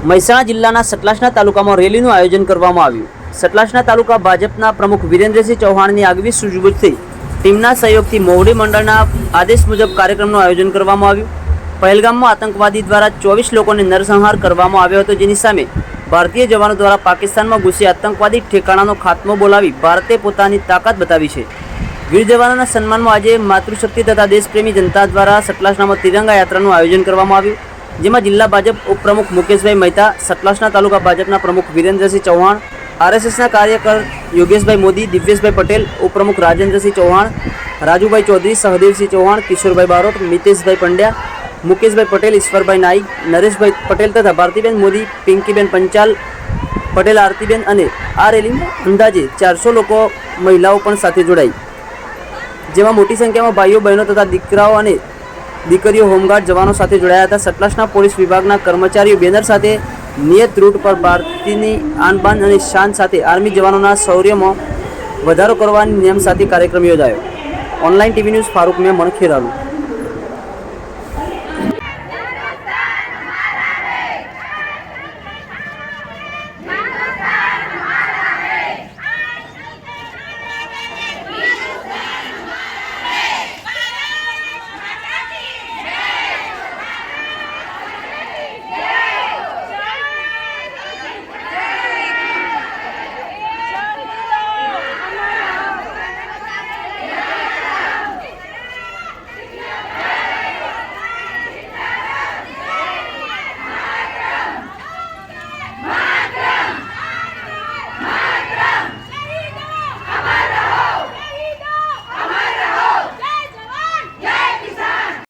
મહેસાણા જિલ્લાના સતલાસના તાલુકામાં રેલીનું આયોજન કરવામાં આવ્યું। સતલાસના તાલુકા ભાજપના પ્રમુખ વિરેન્દ્રસિંહ ચૌહાણની આગવી સૂઝબૂછથી ટીમના સહયોગથી મોવડી મંડળના આદેશ મુજબ કાર્યક્રમનું આયોજન કરવામાં આવ્યું। પહેલગામમાં આતંકવાદી દ્વારા 24 લોકોને નરસંહાર કરવામાં આવ્યો હતો, જેની સામે ભારતીય જવાનો દ્વારા પાકિસ્તાનમાં ઘૂસી આતંકવાદી ઠેકાણાનો ખાત્મો બોલાવી ભારતે પોતાની તાકાત બતાવી છે। વીર જવાનોના સન્માનમાં આજે માતૃશક્તિ તથા દેશપ્રેમી જનતા દ્વારા સતલાસનામાં તિરંગા યાત્રાનું આયોજન કરવામાં આવ્યું, જેમાં જિલ્લા ભાજપ ઉપપ્રમુખ મુકેશભાઈ મહેતા, સતલાસના તાલુકા ભાજપના પ્રમુખ વિરેન્દ્રસિંહ ચૌહાણ, આરએસએસના કાર્યકર યોગેશભાઈ મોદી, દિવ્યેશભાઈ પટેલ, ઉપપ્રમુખ રાજેન્દ્રસિંહ ચૌહાણ, રાજુભાઈ ચૌધરી, સહદેવસિંહ ચૌહાણ, કિશોરભાઈ બારોટ, મિતેશભાઈ પંડ્યા, મુકેશભાઈ પટેલ, ઈશ્વરભાઈ નાઈક, નરેશભાઈ પટેલ તથા ભારતીબેન મોદી, પિંકીબેન પંચાલ પટેલ, આરતીબેન અને આ રેલીમાં અંદાજે 400 લોકો મહિલાઓ પણ સાથે જોડાઈ, જેમાં મોટી સંખ્યામાં ભાઈઓ બહેનો તથા દીકરાઓ અને દીકરીઓ હોમગાર્ડ જવાનો સાથે જોડાયા હતા। સતલાસના પોલીસ વિભાગના કર્મચારીઓ બેનર સાથે નિયત રૂટ પર ભારતીયની આન બાન અને શાન સાથે આર્મી જવાનોના શૌર્યમાં વધારો કરવાની નિયમ સાથે કાર્યક્રમ યોજાયો। Online TV news Farooq Memon, Kheralu.